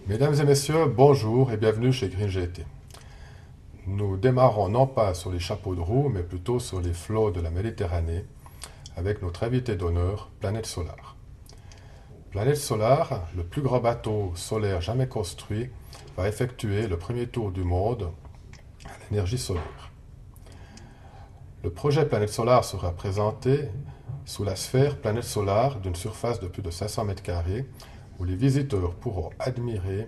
Mesdames et messieurs, bonjour et bienvenue chez Green GT. Nous démarrons non pas sur les chapeaux de roue, mais plutôt sur les flots de la Méditerranée avec notre invité d'honneur, Planète Solar. Planète Solar, le plus grand bateau solaire jamais construit, va effectuer le premier tour du monde à l'énergie solaire. Le projet Planète Solar sera présenté sous la sphère Planète Solar d'une surface de plus de 500 m², où les visiteurs pourront admirer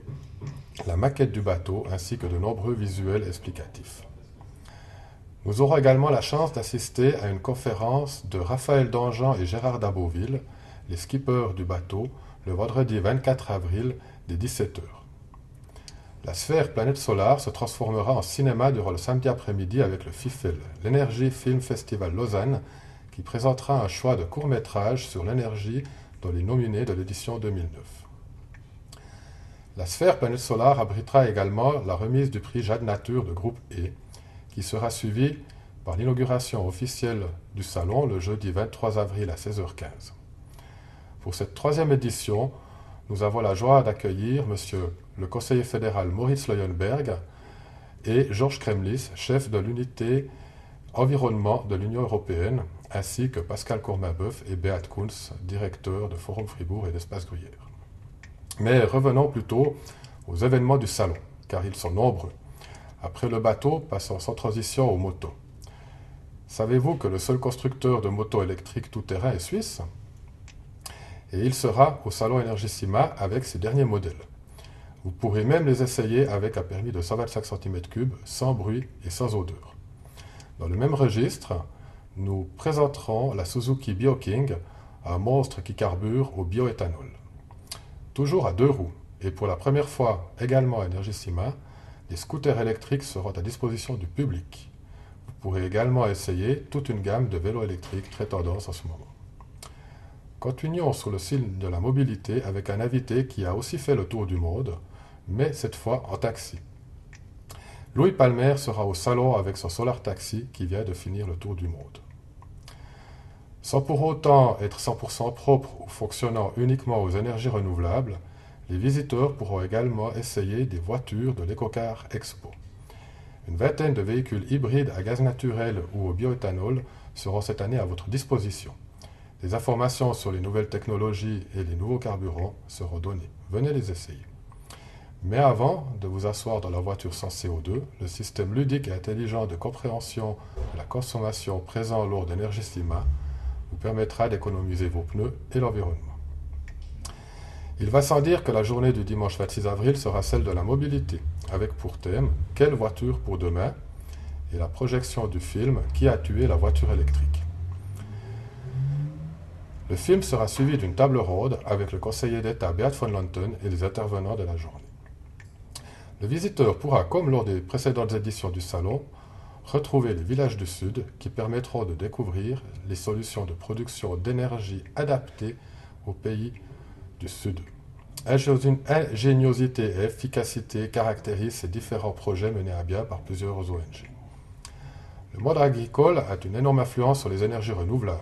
la maquette du bateau ainsi que de nombreux visuels explicatifs. Nous aurons également la chance d'assister à une conférence de Raphaël Danjean et Gérard Daboville, les skippers du bateau, le vendredi 24 avril dès 17 h. La sphère Planète Solar se transformera en cinéma durant le samedi après-midi avec le FIFEL, l'Energy Film Festival Lausanne, qui présentera un choix de courts-métrages sur l'énergie dans les nominés de l'édition 2009. La sphère Planète Solar abritera également la remise du prix Jade Nature de groupe E, qui sera suivie par l'inauguration officielle du salon le jeudi 23 avril à 16h15. Pour cette troisième édition, nous avons la joie d'accueillir Monsieur le conseiller fédéral Moritz Leuenberg et Georges Kremlis, chef de l'unité environnement de l'Union européenne, ainsi que Pascal Courmabeuf et Beat Kunz, directeur de Forum Fribourg et d'Espace Gruyère. Mais revenons plutôt aux événements du salon, car ils sont nombreux. Après le bateau, passons sans transition aux motos. Savez-vous que le seul constructeur de motos électriques tout-terrain est suisse? Et il sera au salon Energissima avec ses derniers modèles. Vous pourrez même les essayer avec un permis de 125 cm3, sans bruit et sans odeur. Dans le même registre, nous présenterons la Suzuki BioKing, un monstre qui carbure au bioéthanol. Toujours à deux roues, et pour la première fois également à Energissima, les scooters électriques seront à disposition du public. Vous pourrez également essayer toute une gamme de vélos électriques très tendance en ce moment. Continuons sur le signe de la mobilité avec un invité qui a aussi fait le tour du monde, mais cette fois en taxi. Louis Palmer sera au salon avec son Solar Taxi qui vient de finir le tour du monde. Sans pour autant être 100% propre ou fonctionnant uniquement aux énergies renouvelables, les visiteurs pourront également essayer des voitures de l'EcoCar Expo. Une vingtaine de véhicules hybrides à gaz naturel ou au bioéthanol seront cette année à votre disposition. Des informations sur les nouvelles technologies et les nouveaux carburants seront données. Venez les essayer. Mais avant de vous asseoir dans la voiture sans CO2, le système ludique et intelligent de compréhension de la consommation présent lors d'Energissima vous permettra d'économiser vos pneus et l'environnement. Il va sans dire que la journée du dimanche 26 avril sera celle de la mobilité, avec pour thème « Quelle voiture pour demain ?» et la projection du film « Qui a tué la voiture électrique ?» Le film sera suivi d'une table ronde avec le conseiller d'État Beat von Lanten et les intervenants de la journée. Le visiteur pourra, comme lors des précédentes éditions du salon, retrouver les villages du Sud qui permettront de découvrir les solutions de production d'énergie adaptées aux pays du Sud. Ingéniosité et efficacité caractérisent ces différents projets menés à bien par plusieurs ONG. Le monde agricole a une énorme influence sur les énergies renouvelables.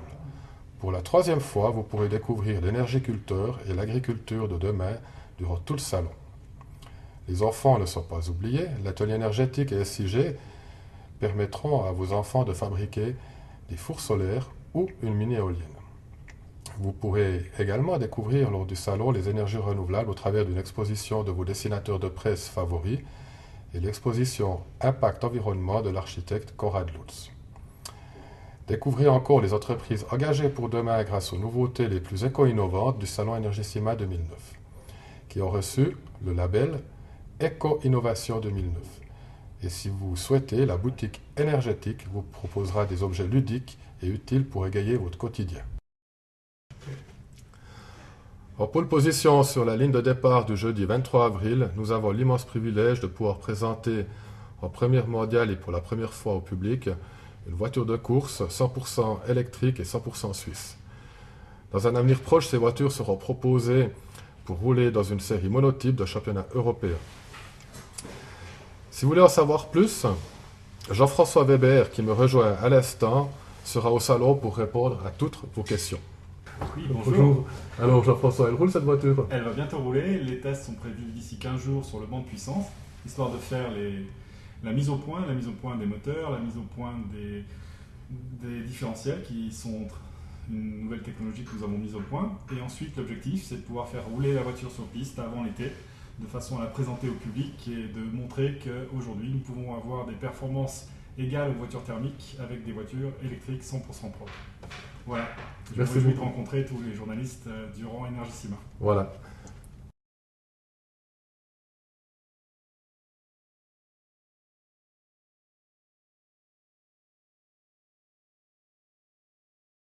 Pour la troisième fois, vous pourrez découvrir l'énergiculteur et l'agriculture de demain durant tout le salon. Les enfants ne sont pas oubliés. L'atelier énergétique et SIG permettront à vos enfants de fabriquer des fours solaires ou une mini-éolienne. Vous pourrez également découvrir lors du salon les énergies renouvelables au travers d'une exposition de vos dessinateurs de presse favoris et l'exposition Impact Environnement de l'architecte Konrad Lutz. Découvrez encore les entreprises engagées pour demain grâce aux nouveautés les plus éco-innovantes du salon Energissima 2009, qui ont reçu le label Éco-Innovation 2009. Et si vous souhaitez, la boutique énergétique vous proposera des objets ludiques et utiles pour égayer votre quotidien. En pole position sur la ligne de départ du jeudi 23 avril, nous avons l'immense privilège de pouvoir présenter en première mondiale et pour la première fois au public une voiture de course 100% électrique et 100% suisse. Dans un avenir proche, ces voitures seront proposées pour rouler dans une série monotype de championnat européen. Si vous voulez en savoir plus, Jean-François Weber, qui me rejoint à l'instant, sera au salon pour répondre à toutes vos questions. Oui, bonjour. Alors Jean-François, elle roule cette voiture? Elle va bientôt rouler. Les tests sont prévus d'ici 15 jours sur le banc de puissance, histoire de faire la mise au point des moteurs, la mise au point des différentiels qui sont une nouvelle technologie que nous avons mise au point. Et ensuite, l'objectif, c'est de pouvoir faire rouler la voiture sur piste avant l'été, de façon à la présenter au public et de montrer qu'aujourd'hui, nous pouvons avoir des performances égales aux voitures thermiques avec des voitures électriques 100% propres. Voilà, je me réjouis de rencontrer tous les journalistes durant Énergissima. Voilà.